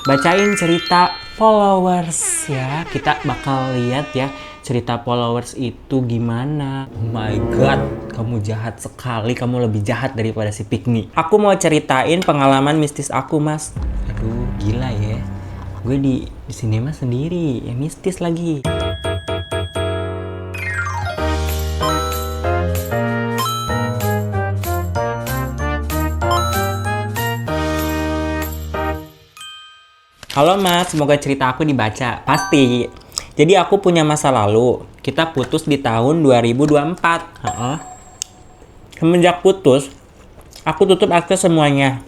bacain cerita followers ya. Kita bakal lihat ya cerita followers itu gimana. Oh my god, kamu jahat sekali. Kamu lebih jahat daripada si Pikni. Aku mau ceritain pengalaman mistis aku, Mas. Aduh, gila ya. Gue di sini mas sendiri, ya mistis lagi. Halo mas, semoga cerita aku dibaca. Pasti. Jadi aku punya masa lalu. Kita putus di tahun 2024. Semenjak putus, aku tutup akses semuanya.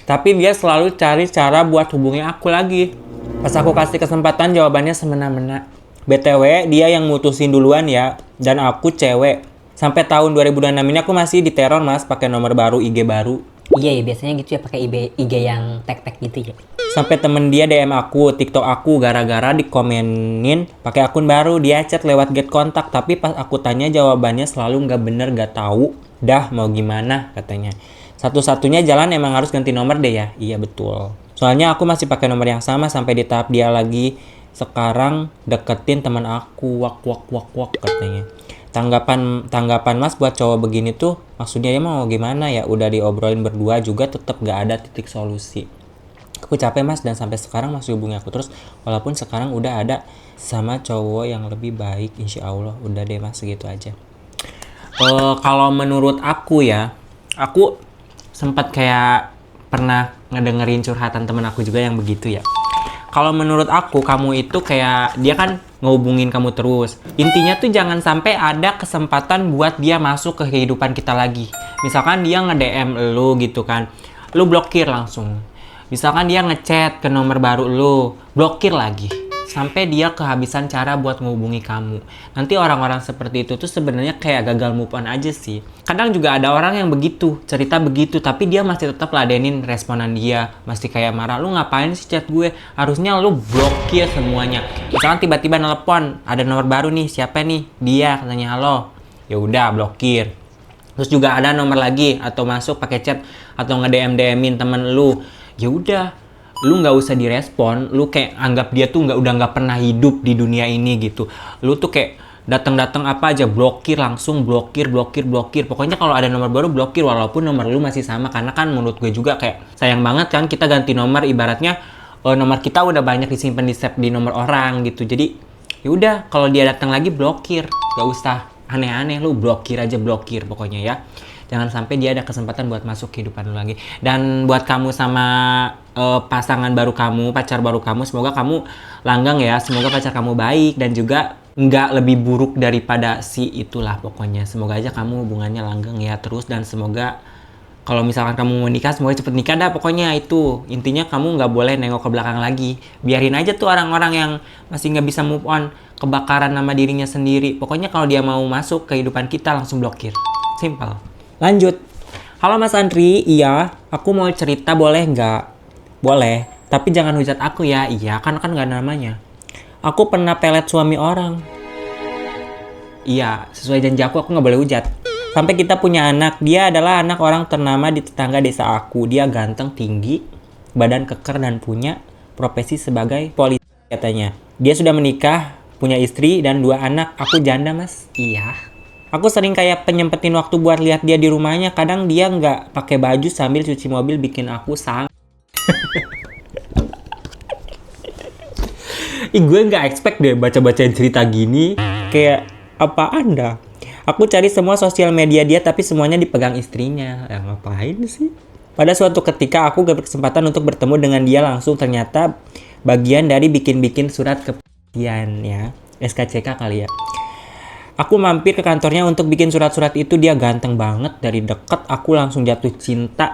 Tapi dia selalu cari cara buat hubungi aku lagi. Pas aku kasih kesempatan, jawabannya semena-mena. BTW, dia yang mutusin duluan ya. Dan aku cewek. Sampai tahun 2026 ini aku masih diteror mas, pakai nomor baru, IG baru. Iya ya, biasanya gitu ya, pakai IG yang tag-tag gitu ya. Sampai temen dia DM aku, TikTok aku, gara-gara dikomenin pakai akun baru. Dia chat lewat get kontak, tapi pas aku tanya jawabannya selalu nggak bener, nggak tahu. Dah mau gimana katanya. Satu-satunya jalan emang harus ganti nomor deh ya. Iya betul. Soalnya aku masih pakai nomor yang sama sampai di tahap dia lagi sekarang deketin teman aku. Wak katanya. Tanggapan mas buat cowok begini tuh maksudnya ya mau gimana ya, udah diobrolin berdua juga tetap gak ada titik solusi. Aku capek mas dan sampai sekarang masih hubungi aku terus walaupun sekarang udah ada sama cowok yang lebih baik, insya Allah. Udah deh mas, segitu aja. Kalau menurut aku ya, aku sempat kayak pernah ngedengerin curhatan temen aku juga yang begitu ya. Kalau menurut aku, kamu itu kayak dia kan ngehubungin kamu terus. Intinya tuh jangan sampai ada kesempatan buat dia masuk ke kehidupan kita lagi. Misalkan dia nge-DM lu gitu kan, lu blokir langsung. Misalkan dia ngechat ke nomor baru lu, blokir lagi. Sampai dia kehabisan cara buat menghubungi kamu. Nanti orang-orang seperti itu tuh sebenarnya kayak gagal move on aja sih. Kadang juga ada orang yang begitu, cerita begitu, tapi dia masih tetap ladenin responan dia. Masih kayak marah, lu ngapain sih chat gue? Harusnya lu blokir semuanya. Misalkan tiba-tiba nelpon, ada nomor baru nih, siapa nih? Dia katanya halo. Ya udah blokir. Terus juga ada nomor lagi atau masuk pakai chat atau nge-DM-in temen lu. Ya udah, lu nggak usah direspon, lu kayak anggap dia tuh udah nggak pernah hidup di dunia ini gitu. Lu tuh kayak datang apa aja blokir, langsung blokir. Pokoknya kalau ada nomor baru blokir walaupun nomor lu masih sama, karena kan menurut gue juga kayak sayang banget kan kita ganti nomor, ibaratnya nomor kita udah banyak disimpan di save di nomor orang gitu. Jadi ya udah kalau dia datang lagi blokir, nggak usah aneh-aneh, lu blokir pokoknya ya. Jangan sampai dia ada kesempatan buat masuk kehidupan lu lagi. Dan buat kamu sama pasangan baru kamu, pacar baru kamu, semoga kamu langgeng ya. Semoga pacar kamu baik dan juga nggak lebih buruk daripada si itulah pokoknya. Semoga aja kamu hubungannya langgeng ya terus, dan semoga kalau misalkan kamu mau nikah, semoga cepet nikah dah pokoknya. Itu intinya, kamu nggak boleh nengok ke belakang lagi. Biarin aja tuh orang-orang yang masih nggak bisa move on, kebakaran nama dirinya sendiri. Pokoknya kalau dia mau masuk kehidupan kita langsung blokir. Simple. Lanjut. Halo Mas Andri, iya, aku mau cerita boleh nggak? Boleh, tapi jangan hujat aku ya. Iya, kan nggak namanya. Aku pernah pelet suami orang. Iya, sesuai janji aku nggak boleh hujat. Sampai kita punya anak. Dia adalah anak orang ternama di tetangga desa aku. Dia ganteng, tinggi, badan keker, dan punya profesi sebagai polisi katanya. Dia sudah menikah, punya istri dan 2 anak. Aku janda mas. Iya. Aku sering kayak penyempetin waktu buat lihat dia di rumahnya. Kadang dia nggak pakai baju sambil cuci mobil, bikin aku sang. Gue nggak expect deh baca-bacain cerita gini. Kayak apaan dah? Aku cari semua sosial media dia, tapi semuanya dipegang istrinya. Ya ngapain sih? Pada suatu ketika aku gak berkesempatan untuk bertemu dengan dia langsung. Ternyata bagian dari bikin-bikin surat kepolisian ya. SKCK kali ya. Aku mampir ke kantornya untuk bikin surat-surat itu. Dia ganteng banget. Dari deket aku langsung jatuh cinta.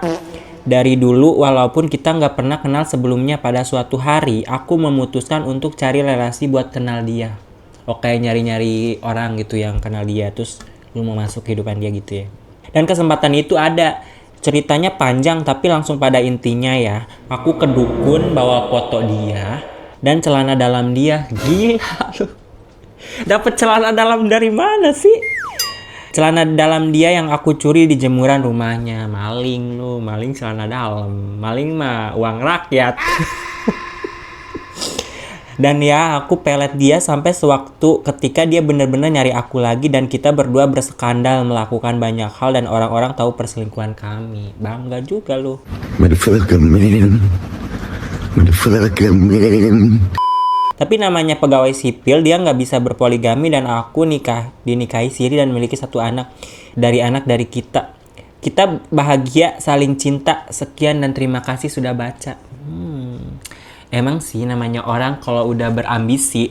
Dari dulu walaupun kita nggak pernah kenal sebelumnya, pada suatu hari aku memutuskan untuk cari relasi buat kenal dia. Oke, nyari-nyari orang gitu yang kenal dia, terus lu mau masuk kehidupan dia gitu ya. Dan kesempatan itu ada. Ceritanya panjang tapi langsung pada intinya ya. Aku ke dukun bawa foto dia dan celana dalam dia. Gila lu. Dapat celana dalam dari mana sih? Celana dalam dia yang aku curi di jemuran rumahnya. Maling lu, maling celana dalam. Maling mah uang rakyat. Dan ya, aku pelet dia sampai sewaktu ketika dia bener-bener nyari aku lagi dan kita berdua berskandal melakukan banyak hal dan orang-orang tahu perselingkuhan kami. Bangga juga lu. Motherfucker, man. Motherfucker, man. Tapi namanya pegawai sipil, dia nggak bisa berpoligami dan aku dinikahi siri dan memiliki satu anak dari kita. Kita bahagia, saling cinta. Sekian dan terima kasih sudah baca. Emang sih namanya orang kalau udah berambisi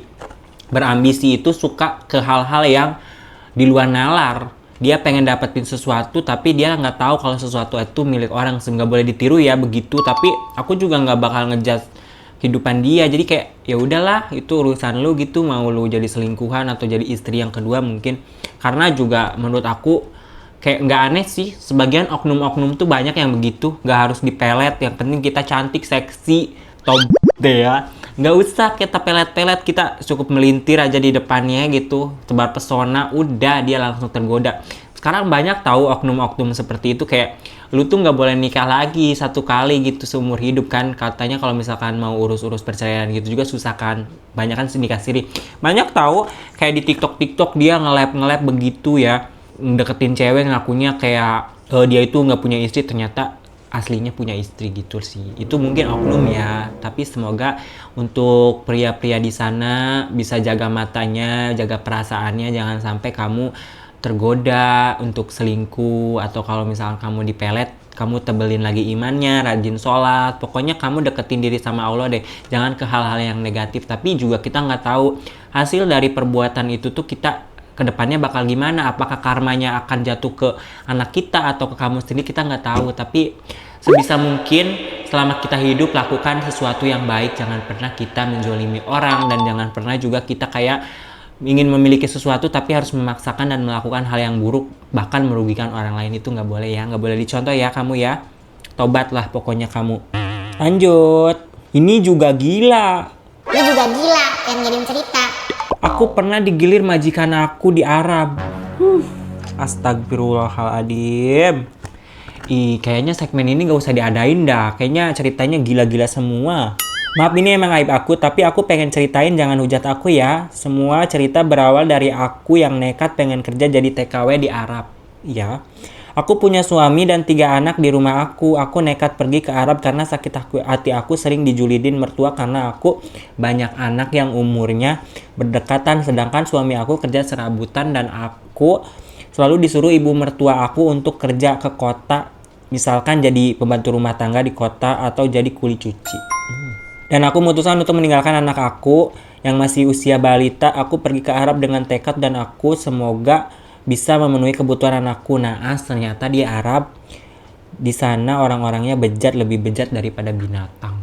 itu suka ke hal-hal yang di luar nalar. Dia pengen dapetin sesuatu tapi dia nggak tahu kalau sesuatu itu milik orang, nggak boleh ditiru ya begitu. Tapi aku juga nggak bakal ngejudge kehidupan dia, jadi kayak ya udahlah itu urusan lu gitu, mau lu jadi selingkuhan atau jadi istri yang kedua mungkin. Karena juga menurut aku kayak nggak aneh sih, sebagian oknum-oknum tuh banyak yang begitu, nggak harus dipelet, yang penting kita cantik, seksi, deh ya, nggak usah kita pelet-pelet, kita cukup melintir aja di depannya gitu, tebar pesona, udah dia langsung tergoda. Sekarang banyak tahu oknum-oknum seperti itu, kayak lu tuh nggak boleh nikah lagi satu kali gitu seumur hidup kan, katanya kalau misalkan mau urus-urus perceraian gitu juga susah kan, banyak kan nikah siri. Banyak tahu kayak di TikTok dia nge-lab begitu ya, deketin cewek ngakunya kayak dia itu nggak punya istri, ternyata aslinya punya istri gitu sih. Itu mungkin oknum ya, tapi semoga untuk pria-pria di sana bisa jaga matanya, jaga perasaannya, jangan sampai kamu tergoda untuk selingkuh, atau kalau misalkan kamu dipelet, kamu tebelin lagi imannya, rajin sholat, pokoknya kamu deketin diri sama Allah deh, jangan ke hal-hal yang negatif. Tapi juga kita nggak tahu hasil dari perbuatan itu tuh kita kedepannya bakal gimana, apakah karmanya akan jatuh ke anak kita atau ke kamu sendiri, kita nggak tahu. Tapi sebisa mungkin selama kita hidup lakukan sesuatu yang baik, jangan pernah kita menzolimi orang, dan jangan pernah juga kita kayak ingin memiliki sesuatu tapi harus memaksakan dan melakukan hal yang buruk, bahkan merugikan orang lain. Itu nggak boleh ya, nggak boleh dicontoh ya kamu ya. Tobatlah pokoknya kamu. Lanjut, ini juga gila. Lu juga gila yang ngirim cerita. Aku pernah digilir majikan aku di Arab. Astagfirullahaladzim. Kayaknya segmen ini nggak usah diadain dah. Kayaknya ceritanya gila-gila semua. Maaf, ini emang aib aku, tapi aku pengen ceritain, jangan hujat aku ya. Semua cerita berawal dari aku yang nekat pengen kerja jadi TKW di Arab. Ya, aku punya suami dan 3 anak di rumah aku. Aku nekat pergi ke Arab karena sakit hati aku sering dijulidin mertua karena aku banyak anak yang umurnya berdekatan. Sedangkan suami aku kerja serabutan dan aku selalu disuruh ibu mertua aku untuk kerja ke kota. Misalkan jadi pembantu rumah tangga di kota atau jadi kuli cuci. Dan aku memutuskan untuk meninggalkan anak aku yang masih usia balita. Aku pergi ke Arab dengan tekad dan aku semoga bisa memenuhi kebutuhan anakku. Naas, ternyata di Arab, di sana orang-orangnya bejat, lebih bejat daripada binatang.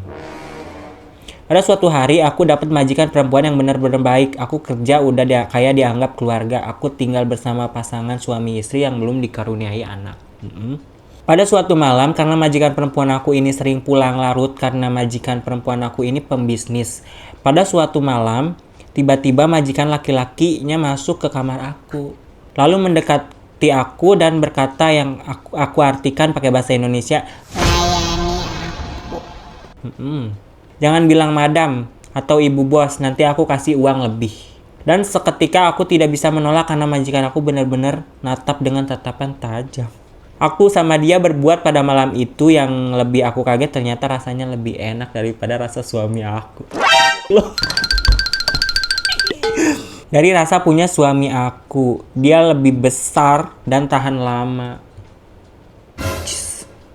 Pada suatu hari aku dapat majikan perempuan yang benar-benar baik. Aku kerja udah kayak dianggap keluarga. Aku tinggal bersama pasangan suami istri yang belum dikaruniai anak. Pada suatu malam, karena majikan perempuan aku ini sering pulang larut, karena majikan perempuan aku ini pembisnis. Pada suatu malam, tiba-tiba majikan laki-lakinya masuk ke kamar aku. Lalu mendekati aku dan berkata yang aku artikan pakai bahasa Indonesia. Layani aku. Jangan bilang madam atau ibu bos, nanti aku kasih uang lebih. Dan seketika aku tidak bisa menolak karena majikan aku benar-benar natap dengan tatapan tajam. Aku sama dia berbuat pada malam itu, yang lebih aku kaget ternyata rasanya lebih enak daripada rasa suami aku. Dari rasa punya suami aku, dia lebih besar dan tahan lama.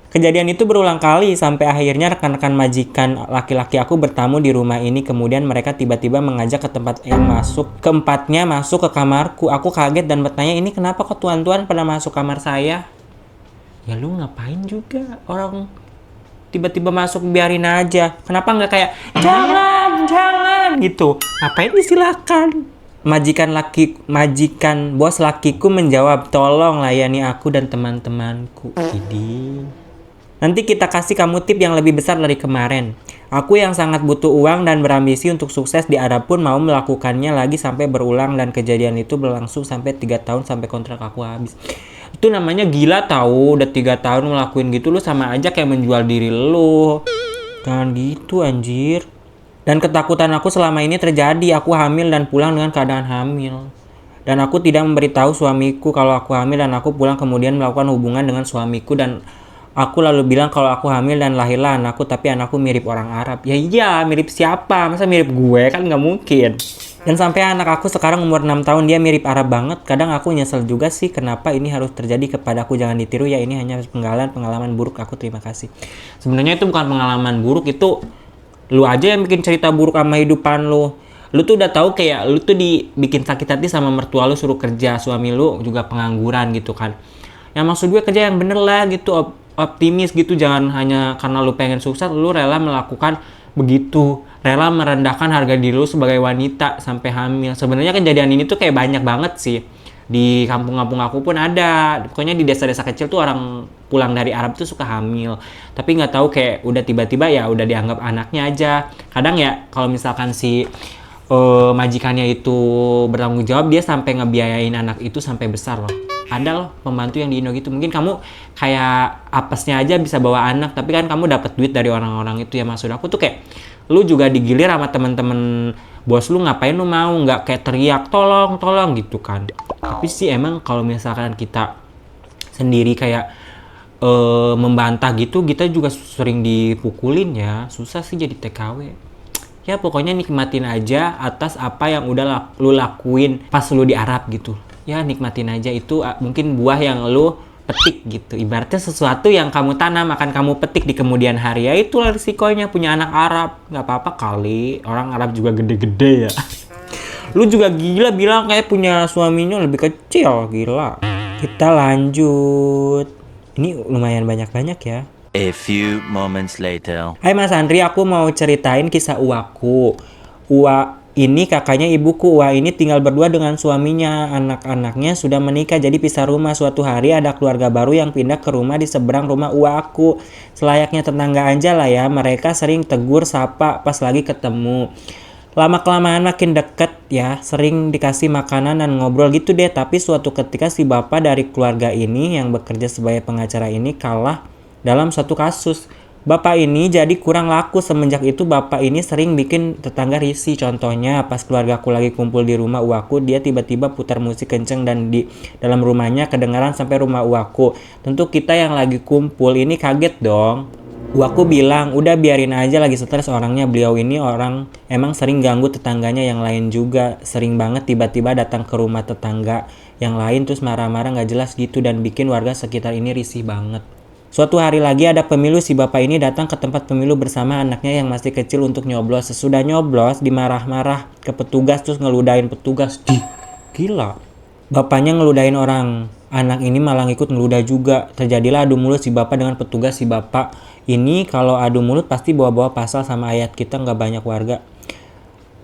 Kejadian itu berulang kali sampai akhirnya rekan-rekan majikan laki-laki aku bertamu di rumah ini. Kemudian mereka tiba-tiba mengajak ke tempat yang keempatnya masuk ke kamarku. Aku kaget dan bertanya, ini kenapa kok tuan-tuan pada masuk kamar saya? Ya lu ngapain juga, orang tiba-tiba masuk biarin aja. Kenapa nggak kayak jangan gitu? Ngapain disilakan? Majikan bos lakiku menjawab, tolong layani aku dan teman-temanku. Ini. Nanti kita kasih kamu tip yang lebih besar dari kemarin. Aku yang sangat butuh uang dan berambisi untuk sukses di Arab pun mau melakukannya lagi sampai berulang dan kejadian itu berlangsung sampai 3 tahun sampai kontrak aku habis. Itu namanya gila tahu, udah 3 tahun ngelakuin gitu lu sama aja kayak menjual diri lu. Jangan gitu anjir. Dan ketakutan aku selama ini terjadi, aku hamil dan pulang dengan keadaan hamil. Dan aku tidak memberitahu suamiku kalau aku hamil dan aku pulang kemudian melakukan hubungan dengan suamiku dan aku lalu bilang kalau aku hamil dan lahirlah anakku tapi anakku mirip orang Arab. Ya iya, mirip siapa? Masa mirip gue? Kan nggak mungkin. Dan sampai anak aku sekarang umur 6 tahun dia mirip Arab banget. Kadang aku nyesel juga sih kenapa ini harus terjadi kepadaku. Jangan ditiru ya, ini hanya pengalaman buruk aku, terima kasih. Sebenarnya itu bukan pengalaman buruk, itu lu aja yang bikin cerita buruk sama hidupan lu. Lu tuh udah tahu kayak lu tuh dibikin sakit hati sama mertua lu suruh kerja, suami lu juga pengangguran gitu kan. Yang maksud gue kerja yang bener lah gitu, optimis gitu, jangan hanya karena lu pengen sukses lu rela melakukan begitu, rela merendahkan harga diri lu sebagai wanita sampai hamil. Sebenarnya kejadian ini tuh kayak banyak banget sih di kampung-kampung aku pun ada, pokoknya di desa-desa kecil tuh orang pulang dari Arab tuh suka hamil tapi nggak tahu kayak udah tiba-tiba ya udah dianggap anaknya aja. Kadang ya kalau misalkan si majikannya itu bertanggung jawab, dia sampai ngebiayain anak itu sampai besar loh. Ada loh pembantu yang di Indo gitu. Mungkin kamu kayak apesnya aja bisa bawa anak, tapi kan kamu dapat duit dari orang-orang itu. Ya maksud aku tuh kayak lu juga digilir sama temen-temen bos lu, ngapain lu mau nggak kayak teriak tolong gitu kan. Tapi sih emang kalau misalkan kita sendiri kayak membantah gitu, kita juga sering dipukulin ya. Susah sih jadi TKW. Ya pokoknya nikmatin aja atas apa yang udah lu lakuin pas lu di Arab gitu. Ya nikmatin aja, itu mungkin buah yang lu petik gitu. Ibaratnya sesuatu yang kamu tanam akan kamu petik di kemudian hari. Ya itulah risikonya punya anak Arab. Nggak apa-apa kali, orang Arab juga gede-gede ya. Lu juga gila bilang kayak punya suaminya lebih kecil, gila. Kita lanjut. Ini lumayan banyak-banyak ya. A few moments later. Hai Mas Andri, aku mau ceritain kisah uaku. Ua ini kakaknya ibuku. Ua ini tinggal berdua dengan suaminya. Anak-anaknya sudah menikah jadi pisah rumah. Suatu hari ada keluarga baru yang pindah ke rumah di seberang rumah ua aku. Selayaknya tetangga aja lah ya. Mereka sering tegur sapa pas lagi ketemu. Lama-kelamaan makin deket ya, sering dikasih makanan dan ngobrol gitu deh. Tapi suatu ketika si bapak dari keluarga ini yang bekerja sebagai pengacara ini kalah dalam satu kasus. Bapak ini jadi kurang laku. Semenjak itu bapak ini sering bikin tetangga risih. Contohnya pas keluargaku lagi kumpul di rumah uaku, dia tiba-tiba putar musik kenceng dan di dalam rumahnya kedengaran sampai rumah uaku. Tentu kita yang lagi kumpul ini kaget dong. Uaku bilang, udah biarin aja, lagi stres orangnya. Beliau ini orang emang sering ganggu tetangganya yang lain juga. Sering banget tiba-tiba datang ke rumah tetangga yang lain terus marah-marah gak jelas gitu dan bikin warga sekitar ini risih banget. Suatu hari lagi ada pemilu, si bapak ini datang ke tempat pemilu bersama anaknya yang masih kecil untuk nyoblos. Sesudah nyoblos, dimarah-marah ke petugas terus ngeludahin petugas. Gila. Bapaknya ngeludahin orang. Anak ini malah ikut ngeludah juga. Terjadilah adu mulut si bapak dengan petugas. Si bapak ini kalau adu mulut pasti bawa-bawa pasal sama ayat kita, nggak banyak warga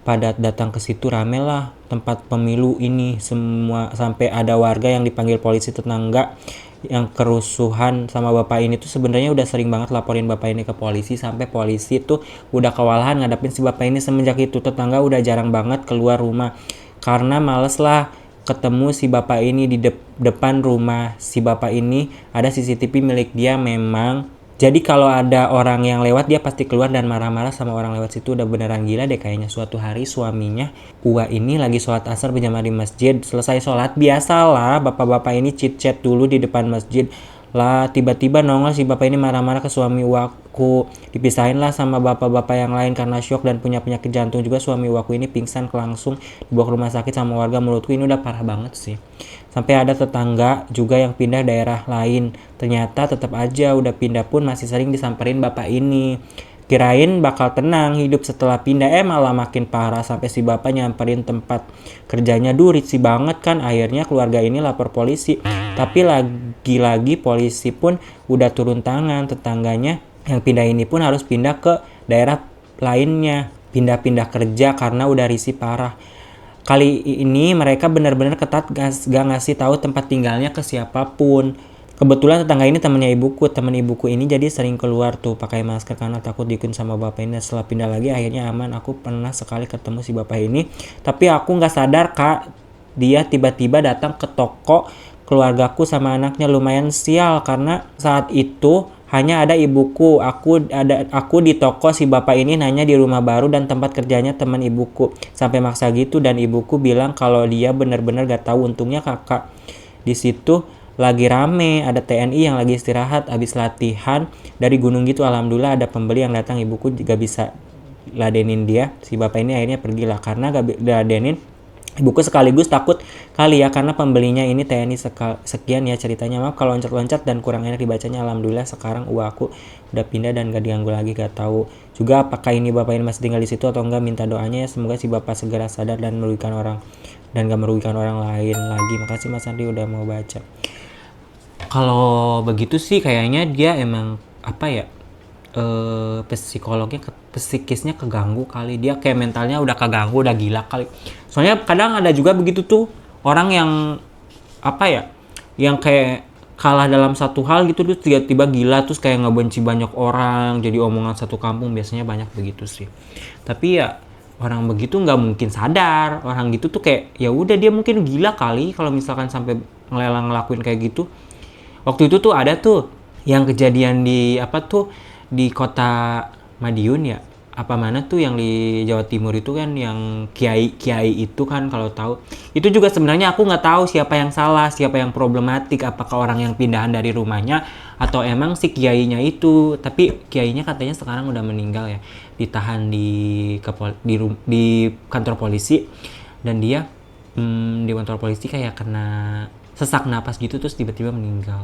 pada datang ke situ, rame lah tempat pemilu ini semua, sampai ada warga yang dipanggil polisi. Tetangga yang kerusuhan sama bapak ini tuh sebenarnya udah sering banget laporin bapak ini ke polisi, sampai polisi tuh udah kewalahan ngadapin si bapak ini. Semenjak itu tetangga udah jarang banget keluar rumah karena males lah ketemu si bapak ini. Di depan rumah si bapak ini ada CCTV milik dia memang. Jadi kalau ada orang yang lewat dia pasti keluar dan marah-marah sama orang lewat situ. Udah beneran gila deh kayaknya. Suatu hari suaminya Ua ini lagi sholat asar berjamaah di masjid. Selesai sholat biasalah bapak-bapak ini chit-chat dulu di depan masjid lah. Tiba-tiba nongol si bapak ini marah-marah ke suami Uaku. Dipisahin lah sama bapak-bapak yang lain karena syok dan punya penyakit jantung juga. Suami Uaku ini pingsan langsung dibawa ke rumah sakit sama warga. Menurutku ini udah parah banget sih. Sampai ada tetangga juga yang pindah daerah lain. Ternyata tetap aja udah pindah pun masih sering disamperin bapak ini. Kirain bakal tenang hidup setelah pindah, malah makin parah. Sampai si bapak nyamperin tempat kerjanya. Risih banget kan. Akhirnya keluarga ini lapor polisi. Tapi lagi-lagi polisi pun udah turun tangan. Tetangganya yang pindah ini pun harus pindah ke daerah lainnya. Pindah-pindah kerja karena udah risih parah. Kali ini mereka benar-benar ketat, gak ngasih tahu tempat tinggalnya ke siapapun. Kebetulan tetangga ini temannya ibuku. Teman ibuku ini jadi sering keluar tuh pakai masker karena takut diikutin sama bapak ini. Setelah pindah lagi akhirnya aman. Aku pernah sekali ketemu si bapak ini, tapi aku nggak sadar kak, dia tiba-tiba datang ke toko keluargaku sama anaknya. Lumayan sial karena saat itu hanya ada ibuku. Aku di toko, si bapak ini nanya di rumah baru dan tempat kerjanya teman ibuku. Sampai maksa gitu dan ibuku bilang kalau dia benar-benar gak tahu. Untungnya kakak di situ lagi rame, ada TNI yang lagi istirahat habis latihan dari gunung gitu. Alhamdulillah ada pembeli yang datang. Ibuku juga bisa ladenin dia. Si bapak ini akhirnya pergilah karena gak ladenin ibuku, sekaligus takut kali ya karena pembelinya ini TNI. Sekian ya ceritanya, maaf kalau loncat-loncat dan kurang enak dibacanya. Alhamdulillah sekarang aku udah pindah dan gak diganggu lagi. Gak tahu juga apakah ini bapak ini masih tinggal di situ atau enggak. Minta doanya ya, semoga si bapak segera sadar dan merugikan orang dan gak merugikan orang lain lagi. Makasih Mas Andi udah mau baca. Kalau begitu sih kayaknya dia emang apa ya, psikisnya keganggu kali. Dia kayak mentalnya udah keganggu, udah gila kali. Soalnya kadang ada juga begitu tuh orang yang apa ya, yang kayak kalah dalam satu hal gitu terus tiba-tiba gila, terus kayak ngebenci banyak orang, jadi omongan satu kampung. Biasanya banyak begitu sih. Tapi ya orang begitu nggak mungkin sadar. Orang gitu tuh kayak ya udah dia mungkin gila kali kalau misalkan sampai ngelakuin kayak gitu. Waktu itu tuh ada tuh yang kejadian di apa tuh di kota Madiun ya, apa mana tuh yang di Jawa Timur itu kan, yang kiai itu kan, kalau tahu itu juga sebenarnya aku nggak tahu siapa yang salah, siapa yang problematik, apakah orang yang pindahan dari rumahnya atau emang si kiainya itu. Tapi kiainya katanya sekarang udah meninggal ya, ditahan di kantor polisi, dan dia di kantor polisi kayak kena sesak napas gitu terus tiba-tiba meninggal.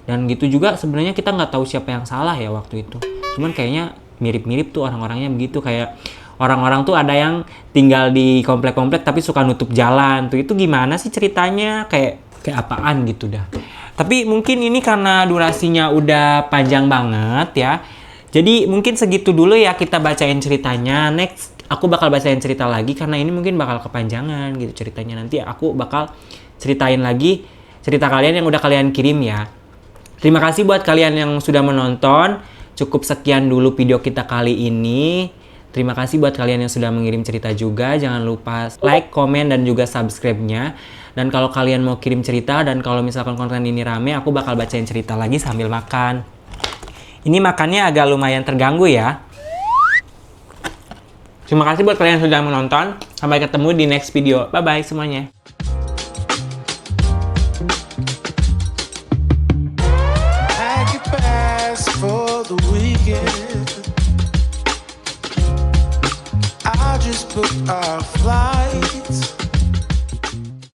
Dan gitu juga sebenarnya kita nggak tahu siapa yang salah ya waktu itu. Cuman kayaknya mirip-mirip tuh orang-orangnya begitu. Kayak orang-orang tuh ada yang tinggal di komplek-komplek tapi suka nutup jalan tuh. Itu gimana sih ceritanya? Kayak apaan gitu dah. Tapi mungkin ini karena durasinya udah panjang banget ya. Jadi mungkin segitu dulu ya kita bacain ceritanya. Next aku bakal bacain cerita lagi karena ini mungkin bakal kepanjangan gitu ceritanya. Nanti aku bakal ceritain lagi cerita kalian yang udah kalian kirim ya. Terima kasih buat kalian yang sudah menonton. Cukup sekian dulu video kita kali ini. Terima kasih buat kalian yang sudah mengirim cerita juga. Jangan lupa like, komen, dan juga subscribe-nya. Dan kalau kalian mau kirim cerita dan kalau misalkan konten ini rame, aku bakal bacain cerita lagi sambil makan. Ini makannya agak lumayan terganggu ya. Terima kasih buat kalian yang sudah menonton. Sampai ketemu di next video. Bye-bye semuanya. For the weekend, I just booked our flight.